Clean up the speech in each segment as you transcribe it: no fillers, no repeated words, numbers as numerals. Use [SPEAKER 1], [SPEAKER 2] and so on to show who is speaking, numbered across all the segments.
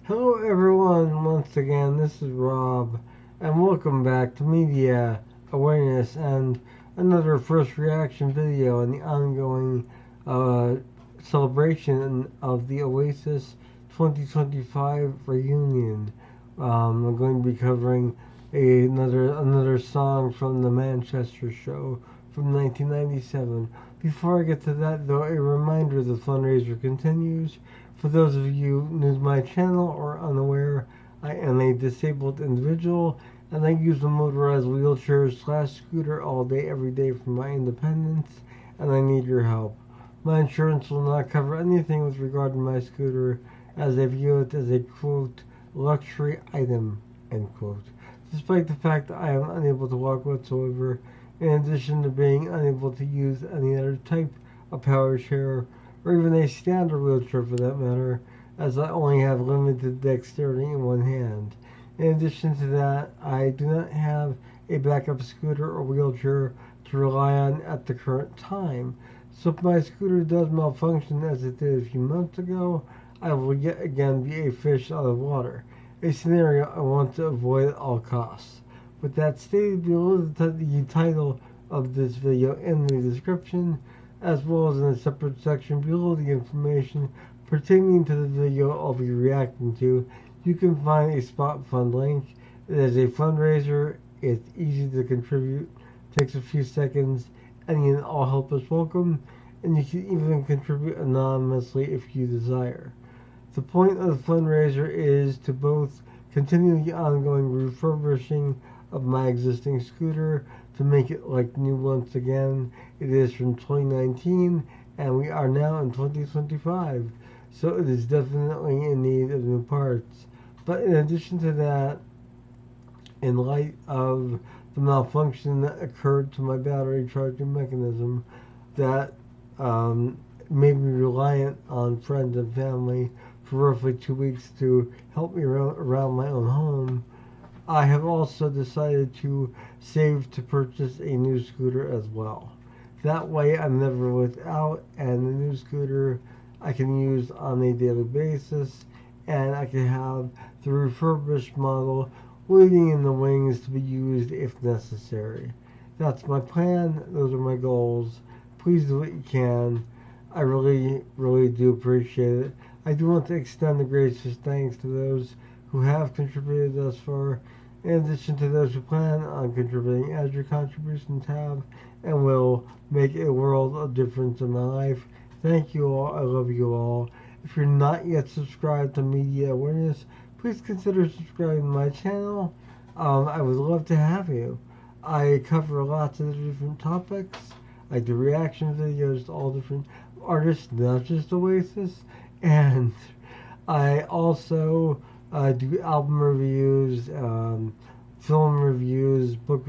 [SPEAKER 1] Hello everyone, once again, this is Rob, and welcome back to Media Awareness and another first reaction video in the ongoing uh, celebration of the Oasis 2025 reunion. I'm going to be covering another song from the Manchester show from 1997. Before I get to that, though, a reminder the fundraiser continues. For those of you new to my channel or unaware, I am a disabled individual and I use a motorized wheelchair slash scooter all day every day for my independence, and I need your help. My insurance will not cover anything with regard to my scooter, as I view it as a quote luxury item end quote. Despite the fact that I am unable to walk whatsoever, in addition to being unable to use any other type of power chair or even a standard wheelchair for that matter, as I only have limited dexterity in one hand. In addition to that, I do not have a backup scooter or wheelchair to rely on at the current time. So if my scooter does malfunction as it did a few months ago, I will yet again be a fish out of water, a scenario I want to avoid at all costs. With that stated, below the title of this video in the description, as well as in a separate section below the information pertaining to the video I'll be reacting to, you can find a spot fund link. It is a fundraiser, it's easy to contribute, takes a few seconds, any and all help is welcome, and you can even contribute anonymously if you desire. The point of the fundraiser is to both continue the ongoing refurbishing of my existing scooter to make it like new once again. It is from 2019 and we are now in 2025, so it is definitely in need of new parts. But in addition to that, in light of the malfunction that occurred to my battery charging mechanism that made me reliant on friends and family for roughly 2 weeks to help me around my own home, I have also decided to save to purchase a new scooter as well. That way I'm never without, and the new scooter I can use on a daily basis, and I can have the refurbished model waiting in the wings to be used if necessary. That's my plan, those are my goals. Please do what you can. I really do appreciate it. I do want to extend the gracious thanks to those who have contributed thus far, in addition to those who plan on contributing, as your contributions have and will make a world of difference in my life. Thank you all. I love you all. If you're not yet subscribed to Media Awareness, please consider subscribing to my channel. I would love to have you. I cover lots of different topics. I do reaction videos to all different artists, not just Oasis. And I also do album reviews, film reviews, book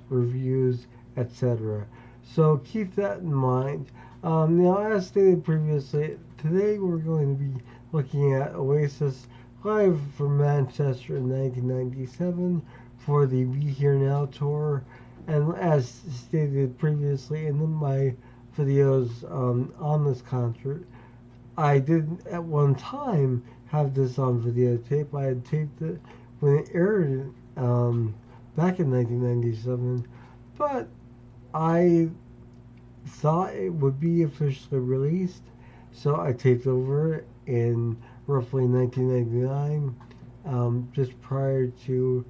[SPEAKER 1] reviews, etc. So keep that in mind. Now, as stated previously, today we're going to be looking at Oasis live from Manchester in 1997 for the Be Here Now tour. And as stated previously in my videos on this concert, I did at one time have this on videotape. I had taped it when it aired back in 1997, but I thought it would be officially released, so I taped over it in roughly 1999, just prior to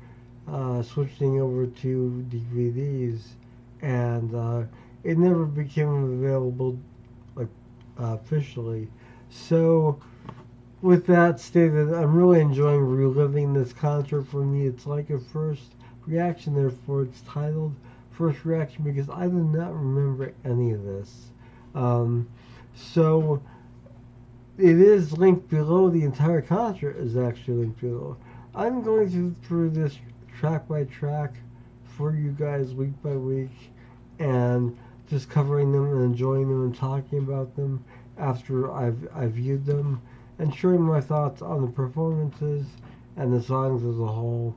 [SPEAKER 1] switching over to DVDs, and it never became available like officially. So, with that stated, I'm really enjoying reliving this concert. For me, it's like a first reaction, therefore it's titled First Reaction, because I do not remember any of this. So, it is linked below. The entire concert is actually linked below. I'm going through this track by track for you guys week by week, and just covering them and enjoying them and talking about them after I've viewed them, and sharing my thoughts on the performances and the songs as a whole,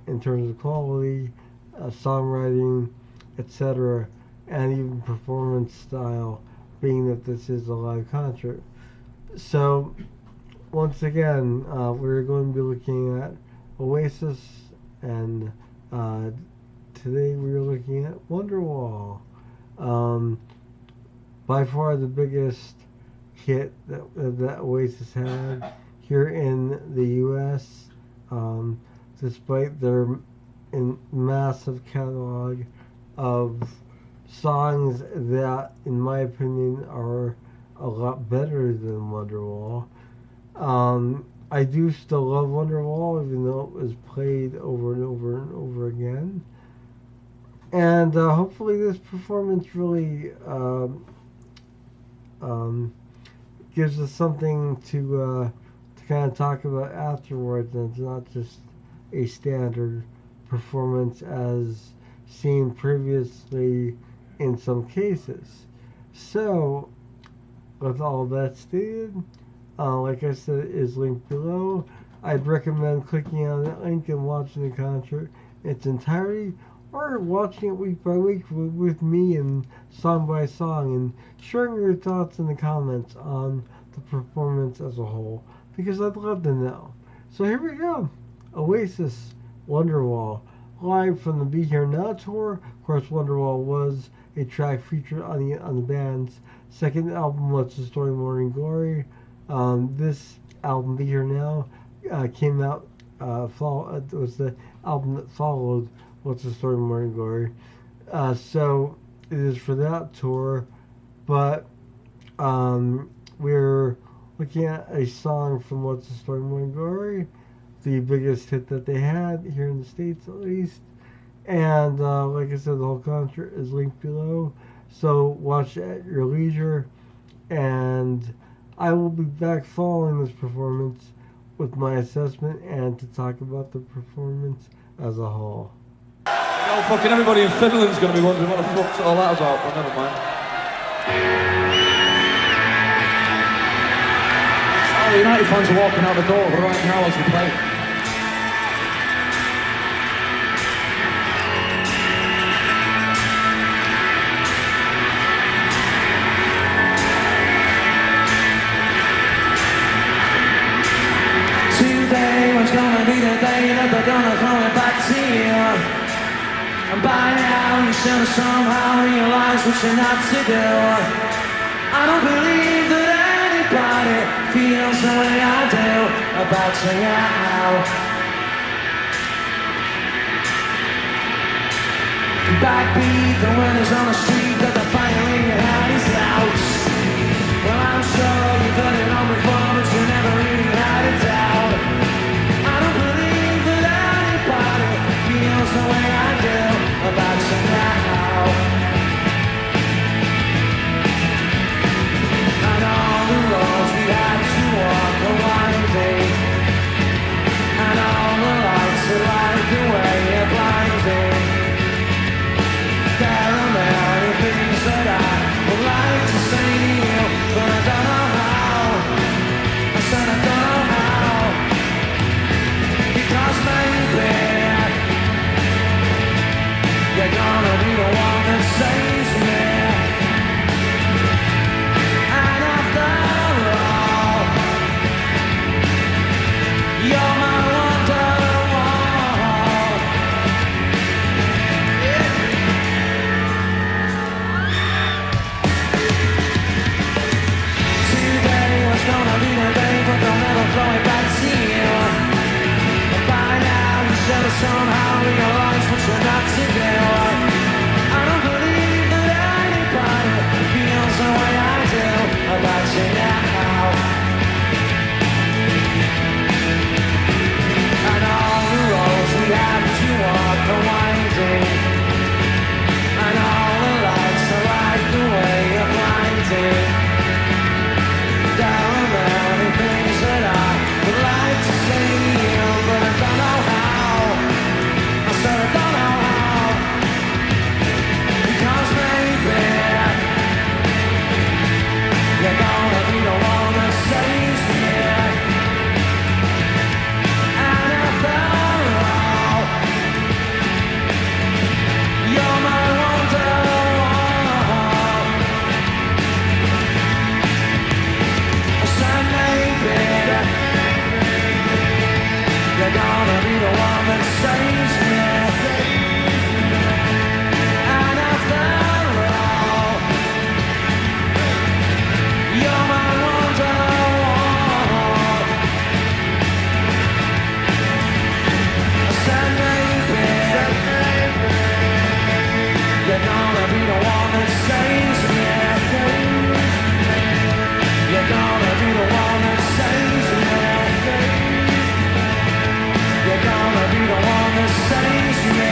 [SPEAKER 1] in terms of quality, songwriting, etc., and even performance style, being that this is a live concert. So, once again, we're going to be looking at Oasis, and today we're looking at Wonderwall. By far the biggest hit that Oasis had here in the U.S., despite their massive catalog of songs that, in my opinion, are a lot better than Wonderwall. I do still love Wonderwall, even though it was played over and over and over again. And hopefully this performance really gives us something to kind of talk about afterwards, and it's not just a standard performance as seen previously in some cases. So, with all that stated, like I said, it is linked below. I'd recommend clicking on that link and watching the concert in its entirety, or watching it week by week with me and song by song, and sharing your thoughts in the comments on the performance as a whole, because I'd love to know. So here we go. Oasis Wonderwall, live from the Be Here Now tour. Of course, Wonderwall was a track featured on the band's second album, What's the Story, Morning Glory. This album, Be Here Now, came out. It was the album that followed What's the Story, Morning Glory. So it is for that tour, but we're looking at a song from What's the Story, Morning Glory, the biggest hit that they had here in the States, at least. And like I said, the whole concert is linked below, so watch it at your leisure. And I will be back following this performance with my assessment and to talk about the performance as a whole.
[SPEAKER 2] Oh, fucking everybody in Finland's going to be wondering what the fuck's all that about, but never mind. All the United fans are walking out the door right now as we play. 'Today was gonna be the day that they're gonna call it back to you. And by now you should have somehow realized what you're not to do. I don't believe that anybody feels the way I do about you now. Backbeat, the winners on the street, that the fire in your heart is out. Well, I'm sure you've heard it all before, but you never really had it out. I don't believe that anybody feels the way I do about you now. And all the roads we had to walk are winding, and all the lights that light the way are blinding. There are many the one that saves me. And after all, you're my wonderwall. Said maybe you're gonna be the one that saves me. You're gonna be the one that saves me. You're gonna be the one that saves me.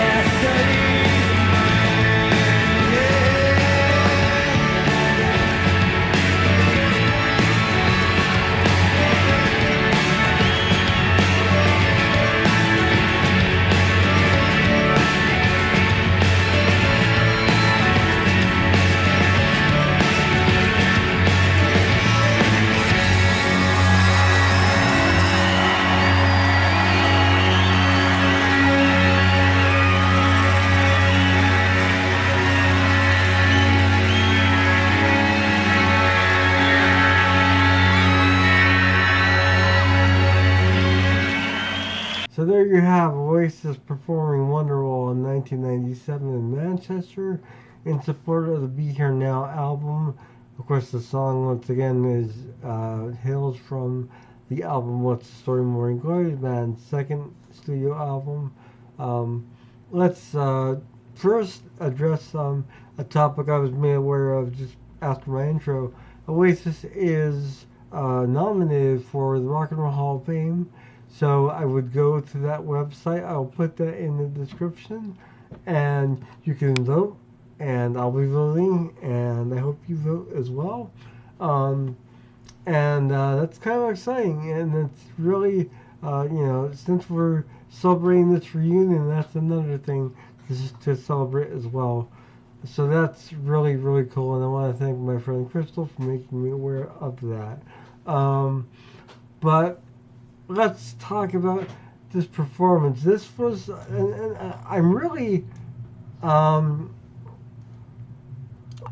[SPEAKER 1] So there you have Oasis performing Wonderwall in 1997 in Manchester in support of the Be Here Now album. Of course, the song once again is hails from the album What's the Story Morning Glory, the band's second studio album. Let's first address a topic I was made aware of just after my intro. Oasis is nominated for the Rock and Roll Hall of Fame. So I would go to that website. I'll put that in the description, and you can vote. And I'll be voting, and I hope you vote as well. That's kind of exciting, and it's really, since we're celebrating this reunion, that's another thing to celebrate as well. So that's really, really cool, and I want to thank my friend Crystal for making me aware of that. But let's talk about this performance. This was, and I'm really, I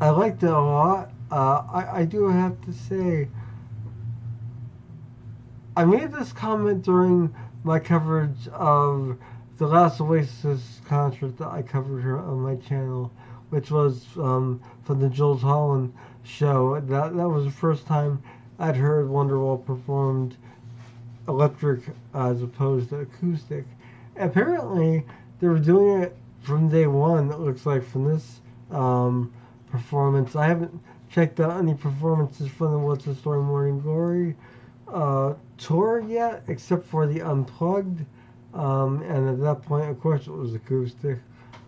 [SPEAKER 1] liked it a lot. I do have to say, I made this comment during my coverage of the last Oasis concert that I covered here on my channel, which was from the Jules Holland show. That was the first time I'd heard Wonderwall performed electric as opposed to acoustic. Apparently, they were doing it from day one, it looks like, from this performance. I haven't checked out any performances from the What's the Story Morning Glory tour yet, except for the Unplugged. And at that point, of course, it was acoustic.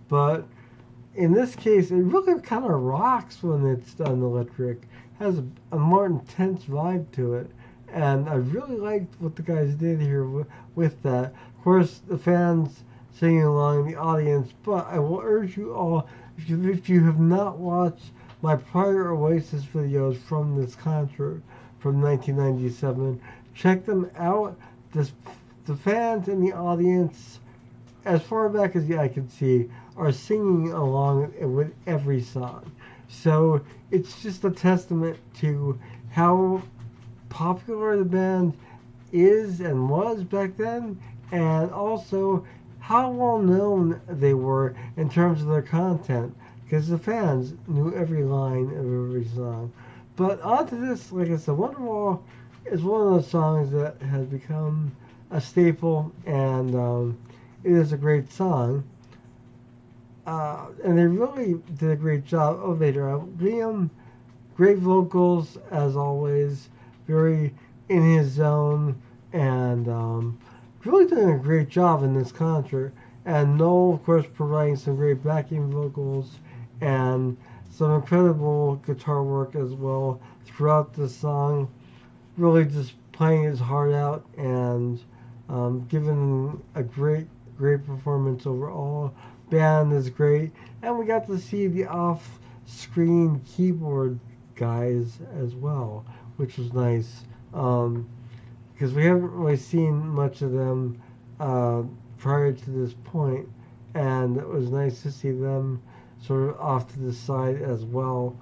[SPEAKER 1] But in this case, it really kind of rocks when it's done electric. It has a more intense vibe to it. And I really liked what the guys did here with that. Of course, the fans singing along in the audience, but I will urge you all, if you have not watched my prior Oasis videos from this concert from 1997, check them out. The fans in the audience, as far back as the eye can see, are singing along with every song. So it's just a testament to how popular the band is and was back then, and also how well known they were in terms of their content, because the fans knew every line of every song. But onto this, like I said, Wonderwall is one of those songs that has become a staple, and it is a great song. And they really did a great job of it. Liam, great vocals as always, very in his zone, and really doing a great job in this concert. And Noel, of course, providing some great backing vocals and some incredible guitar work as well throughout the song. Really just playing his heart out and giving a great performance overall. Band is great, and we got to see the off-screen keyboard guys as well, which was nice, because we haven't really seen much of them prior to this point, and it was nice to see them sort of off to the side as well.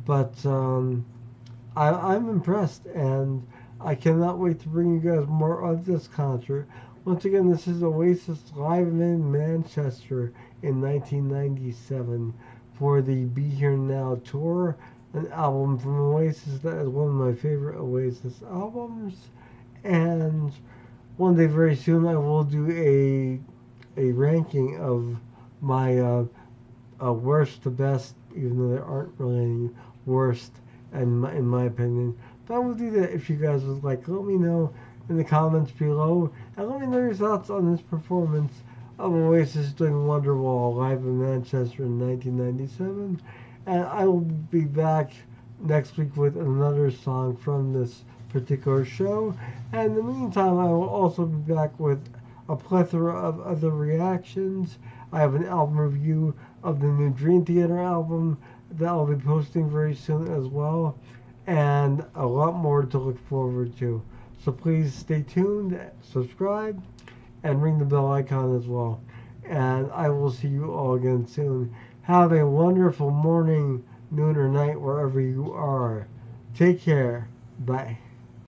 [SPEAKER 1] But I'm impressed, and I cannot wait to bring you guys more of this concert. Once again, this is Oasis live in Manchester in 1997 for the Be Here Now tour, an album from Oasis that is one of my favorite Oasis albums. And one day very soon I will do a ranking of my worst to best, even though there aren't really any worst in my opinion. But I will do that if you guys would like. Let me know in the comments below, and let me know your thoughts on this performance of Oasis doing Wonderwall live in Manchester in 1997. And I will be back next week with another song from this particular show. And in the meantime, I will also be back with a plethora of other reactions. I have an album review of the new Dream Theater album that I'll be posting very soon as well, and a lot more to look forward to. So please stay tuned, subscribe, and ring the bell icon as well. And I will see you all again soon. Have a wonderful morning, noon, or night wherever you are. Take care. Bye.